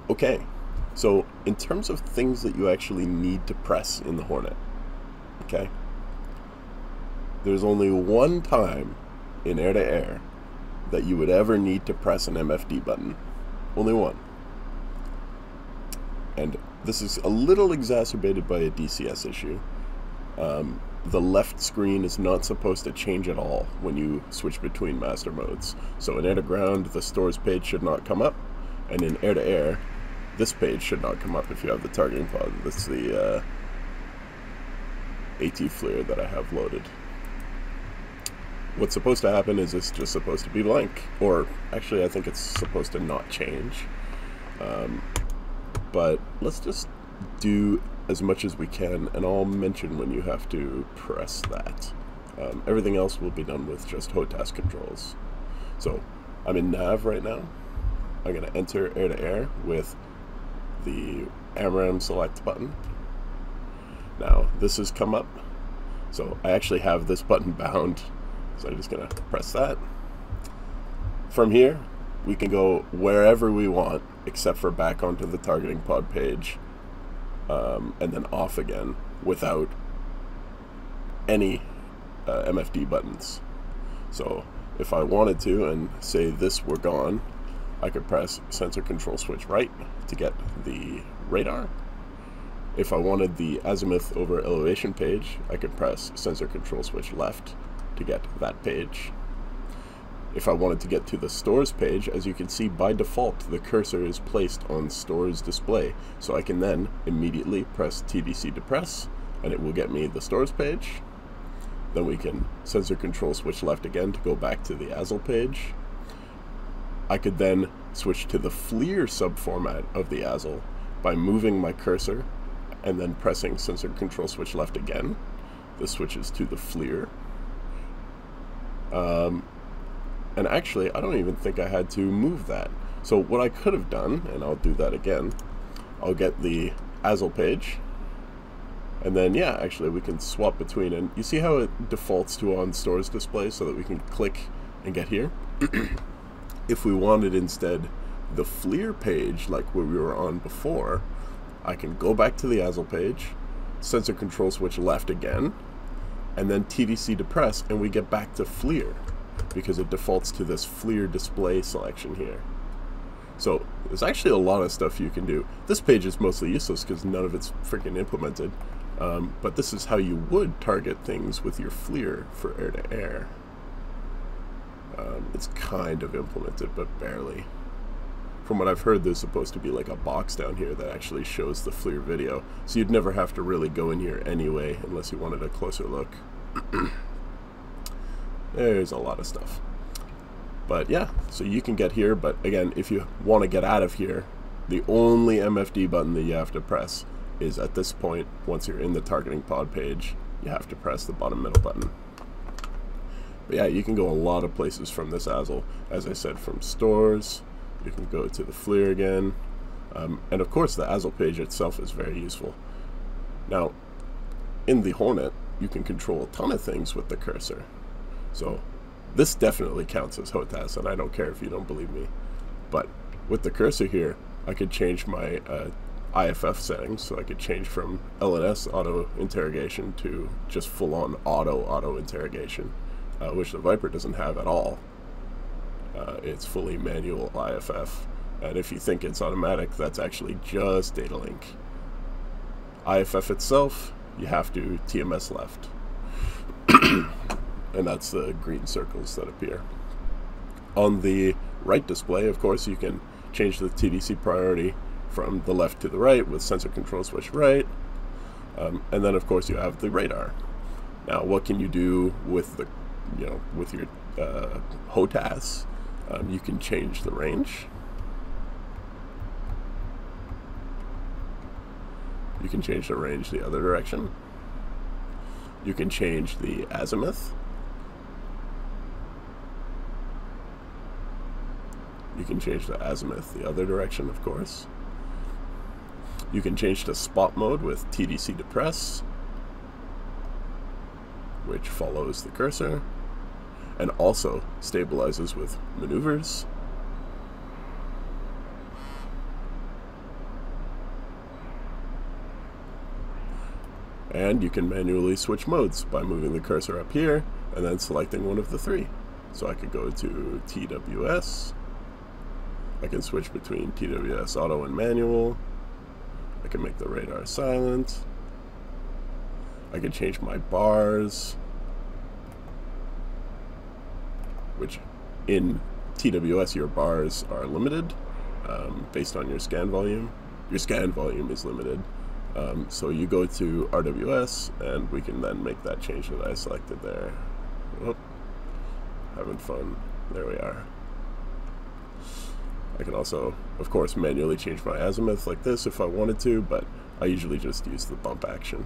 Okay, so in terms of things that you actually need to press in the Hornet, okay, there's only one time in air-to-air that you would ever need to press an MFD button. Only one. And this is a little exacerbated by a DCS issue. The left screen is not supposed to change at all when you switch between master modes. So in air-to-ground, the stores page should not come up, and in air-to-air, this page should not come up if you have the targeting pod. That's the AT FLIR that I have loaded. What's supposed to happen is it's just supposed to be blank, or actually I think it's supposed to not change. But let's just do as much as we can, and I'll mention when you have to press that. Everything else will be done with just HOTAS controls. So I'm in nav right now. I'm going to enter air-to-air with the AMRAM select button. Now this has come up, so I actually have this button bound, so I'm just going to press that. From here we can go wherever we want except for back onto the targeting pod page, and then off again without any MFD buttons. So if I wanted to, and say this were gone, I could press sensor control switch right to get the radar. If I wanted the azimuth over elevation page, I could press sensor control switch left to get that page. If I wanted to get to the stores page, as you can see by default the cursor is placed on stores display, so I can then immediately press TDC depress and it will get me the stores page. Then we can sensor control switch left again to go back to the ASL page. I could then switch to the FLIR subformat of the ASL by moving my cursor and then pressing sensor control switch left again. This switches to the FLIR. And actually, I don't even think I had to move that. So what I could have done, and I'll do that again, I'll get the ASL page, and then yeah, actually we can swap between, and you see how it defaults to on stores display so that we can click and get here? If we wanted instead the FLIR page like where we were on before, I can go back to the ASL page, sensor control switch left again, and then TDC depress, and we get back to FLIR because it defaults to this FLIR display selection here. So there's actually a lot of stuff you can do. This page is mostly useless because none of it's freaking implemented, but this is how you would target things with your FLIR for air-to-air. It's kind of implemented, but barely. From what I've heard, there's supposed to be like a box down here that actually shows the FLIR video, so you'd never have to really go in here anyway unless you wanted a closer look. There's a lot of stuff. But yeah, so you can get here, but again, if you want to get out of here, the only MFD button that you have to press is at this point, once you're in the targeting pod page, you have to press the bottom middle button. But yeah, you can go a lot of places from this ASL. As I said, from stores, you can go to the FLIR again, and of course the ASL page itself is very useful. Now, in the Hornet, you can control a ton of things with the cursor. So this definitely counts as HOTAS, and I don't care if you don't believe me. But with the cursor here, I could change my IFF settings, so I could change from LNS auto interrogation to just full-on auto interrogation, which the Viper doesn't have at all. It's fully manual IFF, and if you think it's automatic, that's actually just data link. IFF itself, you have to TMS left. And that's the green circles that appear. On the right display, of course, you can change the TDC priority from the left to the right with sensor control switch right, and then of course you have the radar. Now, what can you do with the, with your HOTAS? You can change the range. You can change the range the other direction. You can change the azimuth. You can change the azimuth the other direction, of course. You can change to spot mode with TDC depress, which follows the cursor, and also stabilizes with maneuvers. And you can manually switch modes by moving the cursor up here and then selecting one of the three. So I could go to TWS. I can switch between TWS auto and manual. I can make the radar silent. I can change my bars, which in TWS your bars are limited based on your scan volume. Your scan volume is limited. So you go to RWS and we can then make that change that I selected there. Oh, having fun. There we are. I can also, of course, manually change my azimuth like this if I wanted to, but I usually just use the bump action.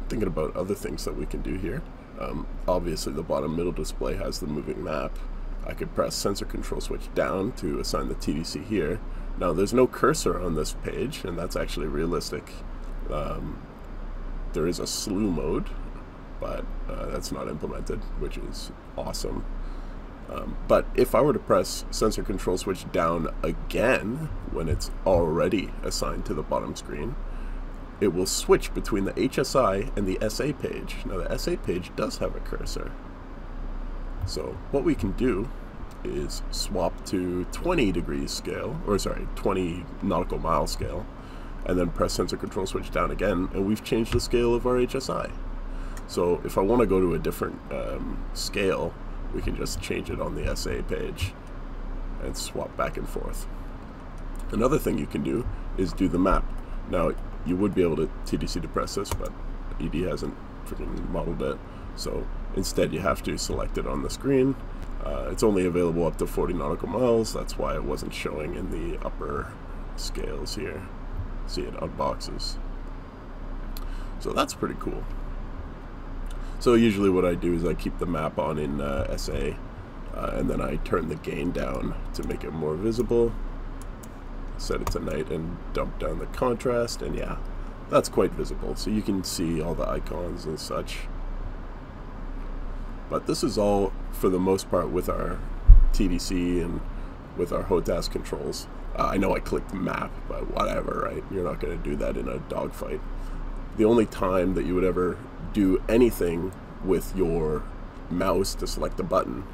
Thinking about other things that we can do here. Obviously the bottom middle display has the moving map. I could press sensor control switch down to assign the TDC here. Now there's no cursor on this page, and that's actually realistic. There is a slew mode, but that's not implemented, which is awesome. But if I were to press sensor control switch down again when it's already assigned to the bottom screen, it will switch between the HSI and the SA page. Now the SA page does have a cursor. So what we can do is swap to 20 degrees scale, or sorry, 20 nautical mile scale, and then press sensor control switch down again, and we've changed the scale of our HSI. So if I want to go to a different scale, we can just change it on the SA page and swap back and forth. Another thing you can do is do the map. Now you would be able to TDC depress this, but ED hasn't freaking modeled it. So instead you have to select it on the screen. It's only available up to 40 nautical miles. That's why it wasn't showing in the upper scales here. See it on boxes. So that's pretty cool. So usually what I do is I keep the map on in SA, and then I turn the gain down to make it more visible. Set it to night and dump down the contrast, and yeah, that's quite visible. So you can see all the icons and such. But this is all, for the most part, with our TDC and with our HOTAS controls. I know I clicked map, but whatever, right? You're not going to do that in a dogfight. The only time that you would ever do anything with your mouse to select a button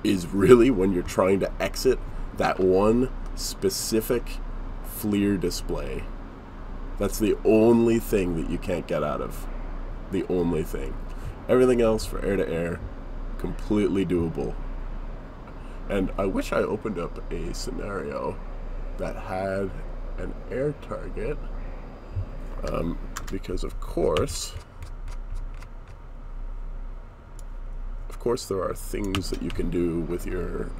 is really when you're trying to exit that one specific FLIR display. That's the only thing that you can't get out of. The only thing. Everything else for air-to-air, completely doable. And I wish I opened up a scenario that had an air target, because of course there are things that you can do with your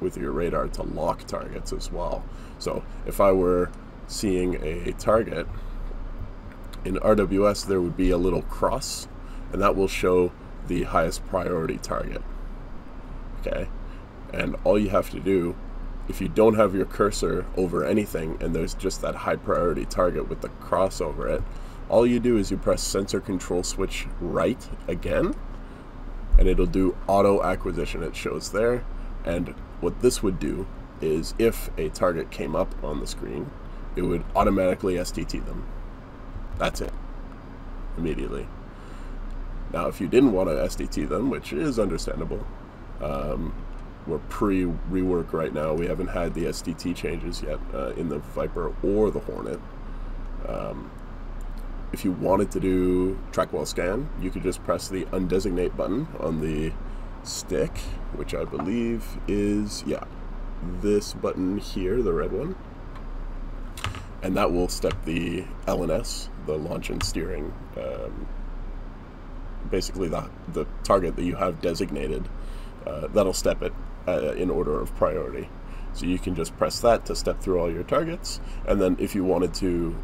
radar to lock targets as well. So if I were seeing a target in RWS, there would be a little cross, and that will show the highest priority target. Okay, and all you have to do, if you don't have your cursor over anything and there's just that high priority target with the cross over it, all you do is you press sensor control switch right again, and it'll do auto acquisition. It shows there. And what this would do is, if a target came up on the screen, it would automatically STT them. That's it, immediately. Now if you didn't want to STT them, which is understandable, we're pre-rework right now. We haven't had the STT changes yet in the Viper or the Hornet. If you wanted to do track while scan, you could just press the undesignate button on the stick, which I believe is, yeah, this button here, the red one. And that will step the LNS, the launch and steering, basically the target that you have designated, that'll step it in order of priority. So you can just press that to step through all your targets, and then if you wanted to,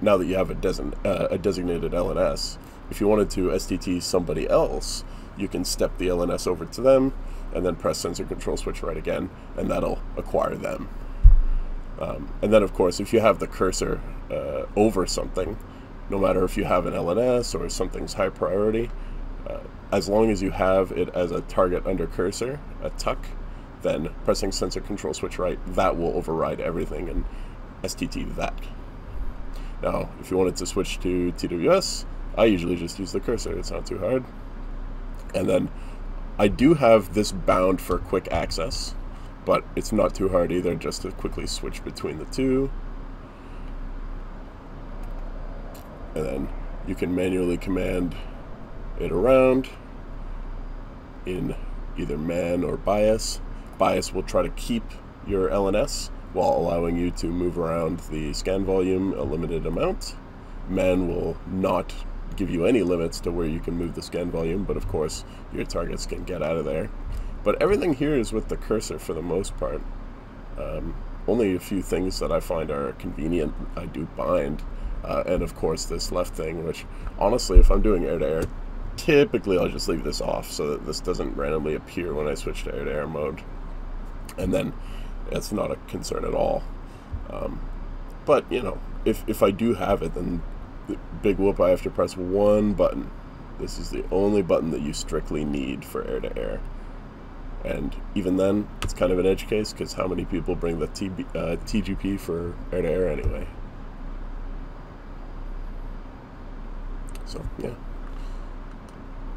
now that you have a designated LNS, if you wanted to STT somebody else, you can step the LNS over to them, and then press sensor control switch right again, and that'll acquire them. And then of course, if you have the cursor over something, no matter if you have an LNS or something's high priority, as long as you have it as a target under cursor, a TUC, then pressing sensor control switch right, that will override everything and STT that. Now, if you wanted to switch to TWS, I usually just use the cursor. It's not too hard. And then I do have this bound for quick access, but it's not too hard either, just to quickly switch between the two. And then you can manually command it around in either man or bias. Bias will try to keep your LNS while allowing you to move around the scan volume a limited amount. Man will not give you any limits to where you can move the scan volume, but of course your targets can get out of there. But everything here is with the cursor for the most part. Only a few things that I find are convenient I do bind, and of course this left thing, which honestly, if I'm doing air-to-air, typically I'll just leave this off so that this doesn't randomly appear when I switch to air-to-air mode, and then it's not a concern at all. But you know, if I do have it, then big whoop, I have to press one button. This is the only button that you strictly need for air-to-air. And even then, it's kind of an edge case, because how many people bring the TGP for air-to-air anyway? So, yeah.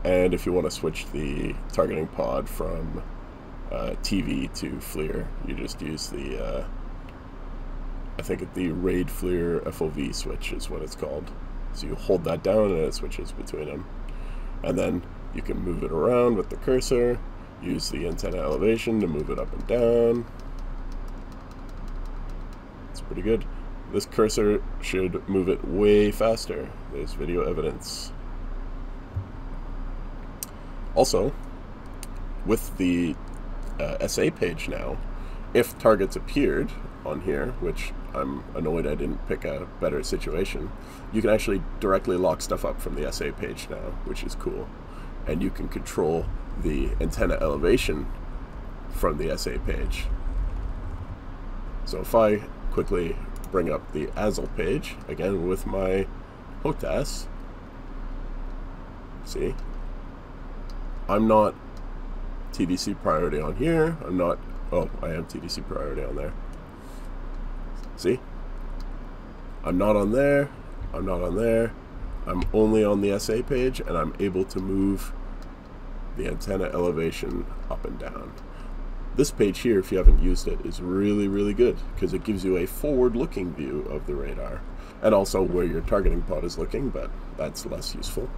And if you want to switch the targeting pod from TV to FLIR, you just use the I think the RAID FLIR FOV switch is what it's called. So you hold that down and it switches between them. And then you can move it around with the cursor, use the antenna elevation to move it up and down. It's pretty good. This cursor should move it way faster. There's video evidence. Also, with the SA page now, if targets appeared on here, which I'm annoyed I didn't pick a better situation, you can actually directly lock stuff up from the SA page now, which is cool. And you can control the antenna elevation from the SA page. So if I quickly bring up the ASL page, again with my HOTAS, see, I'm not TDC priority on here, I'm not, oh, I am TDC priority on there. See? I'm not on there, I'm not on there, I'm only on the SA page, and I'm able to move the antenna elevation up and down. This page here, if you haven't used it, is really, really good, because it gives you a forward-looking view of the radar, and also where your targeting pod is looking, but that's less useful.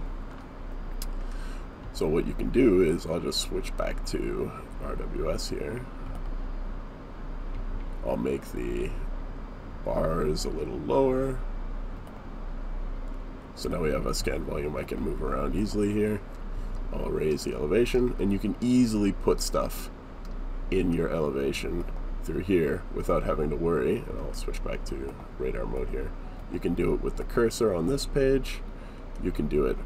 So what you can do is, I'll just switch back to RWS here. I'll make the bars a little lower. So now we have a scan volume I can move around easily here. I'll raise the elevation, and you can easily put stuff in your elevation through here without having to worry. And I'll switch back to radar mode here. You can do it with the cursor on this page. You can do it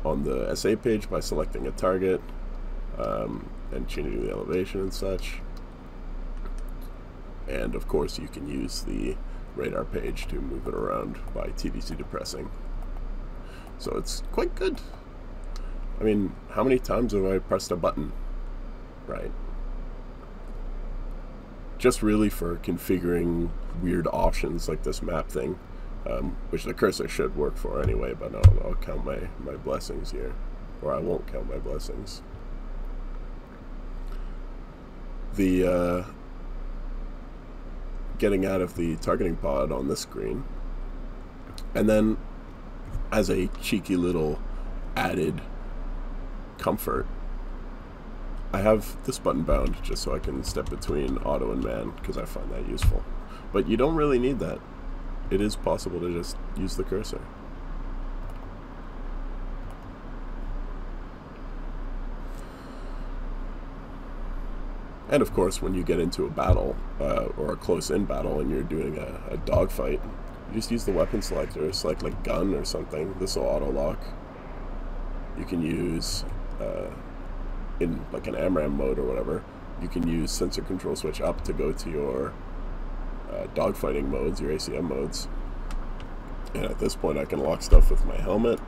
on the SA page by selecting a target and changing the elevation and such. And of course you can use the radar page to move it around by TDC depressing. So it's quite good. I mean, how many times have I pressed a button, right? Just really for configuring weird options like this map thing, which the cursor should work for anyway, but I'll count my blessings here, or I won't count my blessings. The getting out of the targeting pod on this screen, and then as a cheeky little added comfort, I have this button bound just so I can step between auto and man, because I find that useful. But you don't really need that. It is possible to just use the cursor. And of course, when you get into a battle, or a close-in battle, and you're doing a dogfight, you just use the weapon selector, select like gun or something. This will auto-lock. You can use, in like an AMRAM mode or whatever, you can use sensor control switch up to go to your dogfighting modes, your ACM modes. And at this point I can lock stuff with my helmet.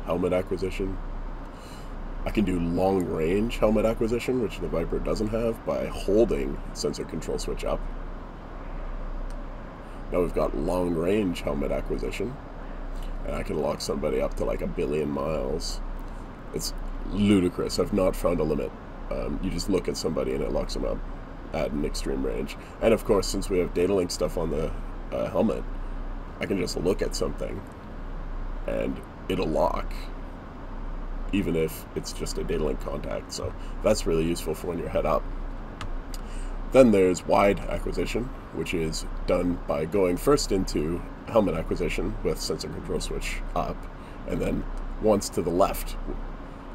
Helmet acquisition. I can do long-range helmet acquisition, which the Viper doesn't have, by holding sensor control switch up. Now we've got long-range helmet acquisition, and I can lock somebody up to like 1 billion miles. It's ludicrous. I've not found a limit. You just look at somebody and it locks them up at an extreme range. And of course, since we have data link stuff on the helmet, I can just look at something and it'll lock, even if it's just a data link contact. So that's really useful for when you're head up. Then there's wide acquisition, which is done by going first into helmet acquisition with sensor control switch up, and then once to the left,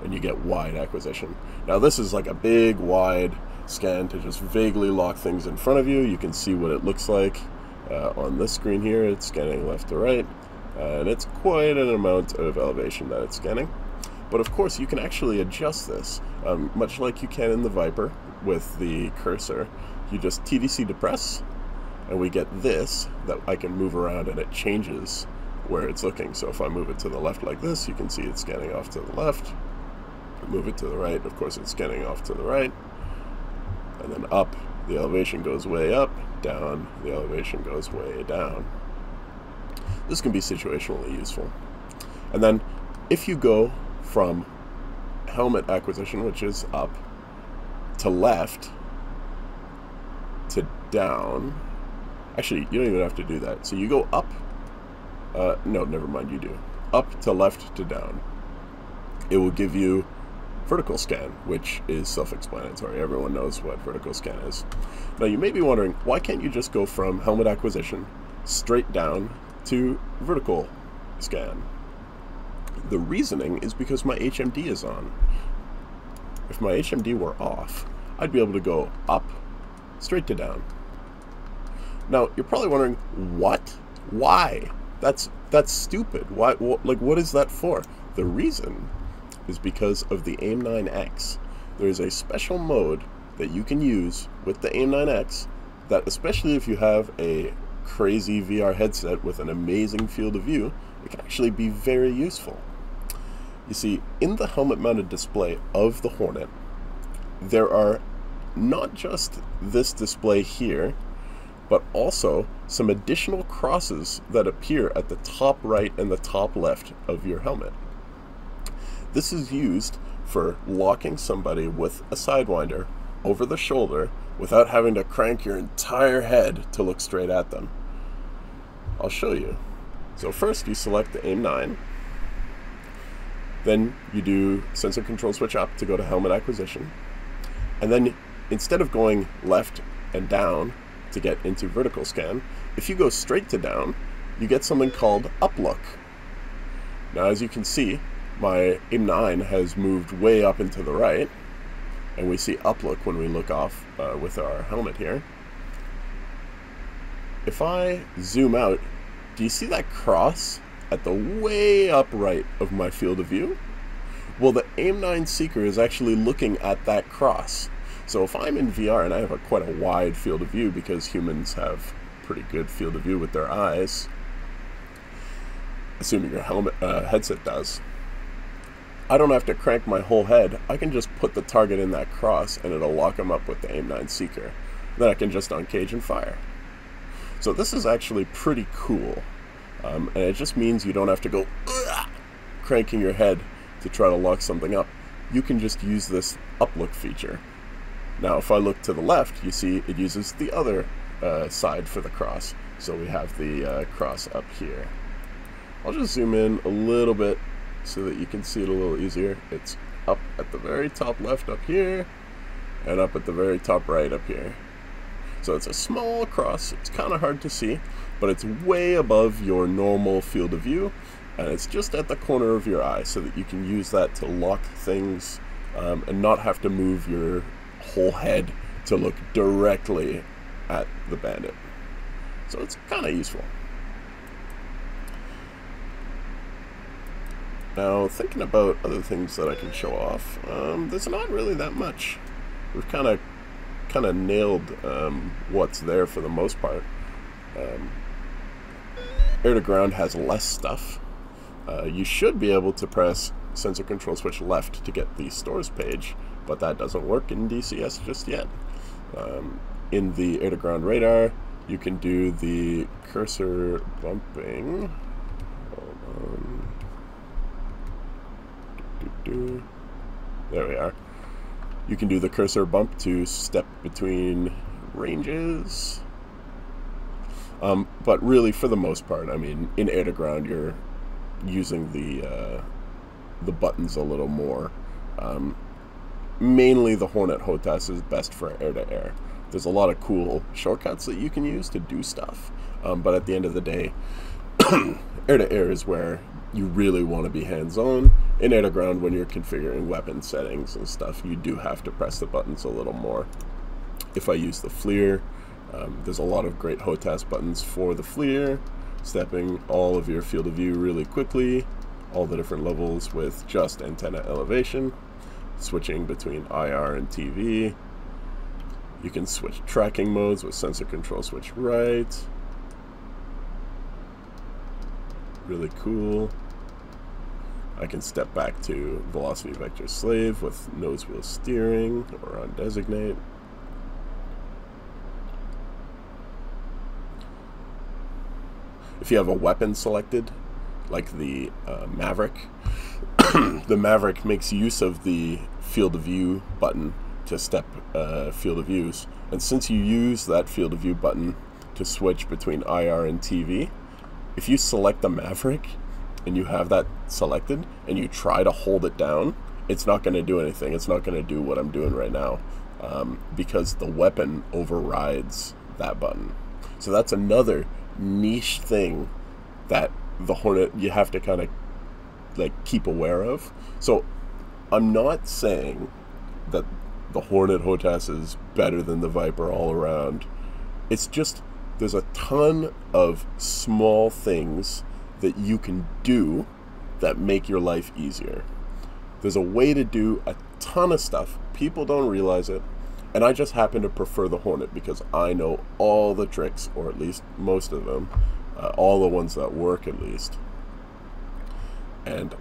and you get wide acquisition. Now this is like a big wide scan to just vaguely lock things in front of you. You can see what it looks like on this screen here. It's scanning left to right, and it's quite an amount of elevation that it's scanning. But of course you can actually adjust this, much like you can in the Viper with the cursor. You just TDC depress, and we get this that I can move around and it changes where it's looking. So if I move it to the left like this, you can see it's scanning off to the left. Move it to the right, of course it's scanning off to the right. And then up, the elevation goes way up. Down, the elevation goes way down. This can be situationally useful. And then if you go from helmet acquisition, which is up, to left, to down. Actually, you don't even have to do that. So you go up, no, never mind, you do. Up to left to down. It will give you vertical scan, which is self-explanatory. Everyone knows what vertical scan is. Now you may be wondering, why can't you just go from helmet acquisition straight down to vertical scan? The reasoning is because my HMD is on. If my HMD were off, I'd be able to go up, straight to down. Now, you're probably wondering, what? Why? That's stupid. Why? Like, what is that for? The reason is because of the AIM-9X. There is a special mode that you can use with the AIM-9X that, especially if you have a crazy VR headset with an amazing field of view, it can actually be very useful. You see, in the helmet-mounted display of the Hornet, there are not just this display here, but also some additional crosses that appear at the top right and the top left of your helmet. This is used for locking somebody with a Sidewinder over the shoulder without having to crank your entire head to look straight at them. I'll show you. So first you select the AIM-9, then you do sensor control switch up to go to helmet acquisition, and then instead of going left and down to get into vertical scan, if you go straight to down, you get something called up look. Now as you can see, my AIM-9 has moved way up and to the right, and we see up look when we look off with our helmet here. If I zoom out, do you see that cross at the way up right of my field of view? Well, the AIM-9 Seeker is actually looking at that cross. So if I'm in VR and I have quite a wide field of view, because humans have pretty good field of view with their eyes, assuming your headset does, I don't have to crank my whole head. I can just put the target in that cross and it'll lock them up with the AIM-9 Seeker. Then I can just uncage and fire. So this is actually pretty cool. And it just means you don't have to go cranking your head to try to lock something up. You can just use this up look feature. Now if I look to the left, you see it uses the other side for the cross. So we have the cross up here. I'll just zoom in a little bit so that you can see it a little easier. It's up at the very top left up here, and up at the very top right up here. So it's a small cross, it's kind of hard to see, but it's way above your normal field of view, and it's just at the corner of your eye so that you can use that to lock things and not have to move your whole head to look directly at the bandit. So it's kind of useful. Now, thinking about other things that I can show off, there's not really that much. We've kind of nailed what's there for the most part. Air to ground has less stuff. You should be able to press sensor control switch left to get the stores page, but that doesn't work in DCS just yet. In the air-to-ground radar, you can do the cursor bumping. Hold on. There we are. You can do the cursor bump to step between ranges. But really, for the most part, I mean, in air-to-ground, you're using the buttons a little more. Mainly, the Hornet HOTAS is best for air-to-air. There's a lot of cool shortcuts that you can use to do stuff, but at the end of the day, air-to-air is where you really want to be hands-on. In air-to-ground, when you're configuring weapon settings and stuff, you do have to press the buttons a little more. If I use the FLIR, there's a lot of great HOTAS buttons for the FLIR, stepping all of your field of view really quickly, all the different levels with just antenna elevation, switching between IR and TV. You can switch tracking modes with sensor control switch right. Really cool. I can step back to velocity vector slave with nose wheel steering or on designate. If you have a weapon selected, like the Maverick, the Maverick makes use of the field of view button to step field of views. And since you use that field of view button to switch between IR and TV, if you select the Maverick and you have that selected and you try to hold it down, it's not going to do anything. It's not going to do what I'm doing right now because the weapon overrides that button. So that's another niche thing that the Hornet, you have to kind of like keep aware of. So I'm not saying that the Hornet HOTAS is better than the Viper all around. It's just there's a ton of small things that you can do that make your life easier. There's a way to do a ton of stuff. People don't realize it. And I just happen to prefer the Hornet because I know all the tricks, or at least most of them, all the ones that work at least. And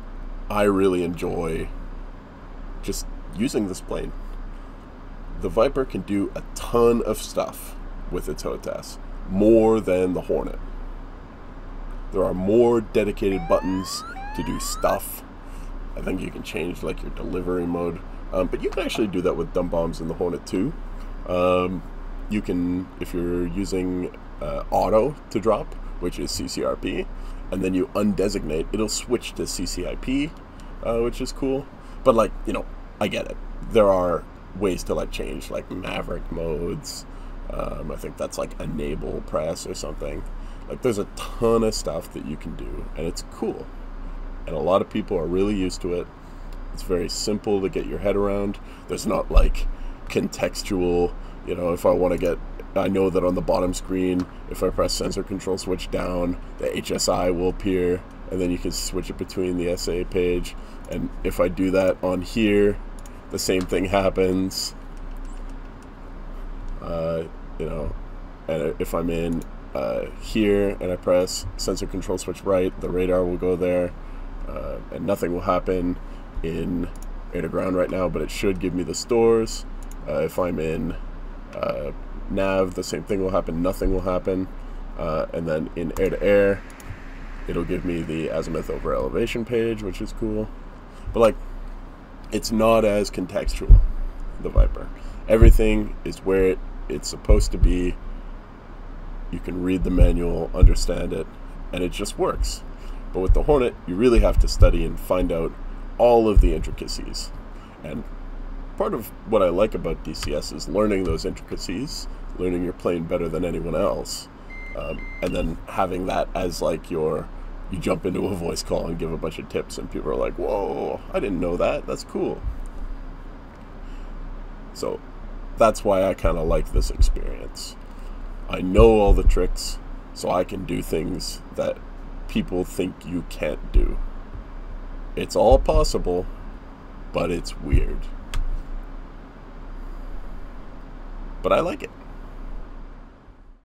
I really enjoy just using this plane. The Viper can do a ton of stuff with its HOTAS, more than the Hornet. There are more dedicated buttons to do stuff. I think you can change like your delivery mode, but you can actually do that with dumb bombs in the Hornet too. You can, if you're using auto to drop, which is CCRP, and then you undesignate, it'll switch to CCIP, which is cool. But like, you know, I get it. There are ways to like change like Maverick modes. I think that's like enable press or something. Like there's a ton of stuff that you can do, and it's cool. And a lot of people are really used to it. It's very simple to get your head around. There's not like contextual, you know, if I want to get, I know that on the bottom screen, if I press sensor control switch down, the HSI will appear, and then you can switch it between the SA page. And if I do that on here, the same thing happens. You know, and if I'm in here and I press sensor control switch right, the radar will go there, and nothing will happen in air to ground right now, but it should give me the stores. If I'm in nav, the same thing will happen, nothing will happen. And then in air to air, it'll give me the azimuth over elevation page, which is cool. But like, it's not as contextual, the Viper. Everything is where it's supposed to be. You can read the manual, understand it, and it just works. But with the Hornet, you really have to study and find out all of the intricacies. And part of what I like about DCS is learning those intricacies, learning your plane better than anyone else, and then having that as like your, you jump into a voice call and give a bunch of tips and people are like, whoa, I didn't know that, that's cool. So that's why I kind of like this experience. I know all the tricks, so I can do things that people think you can't do. It's all possible, but it's weird. But I like it.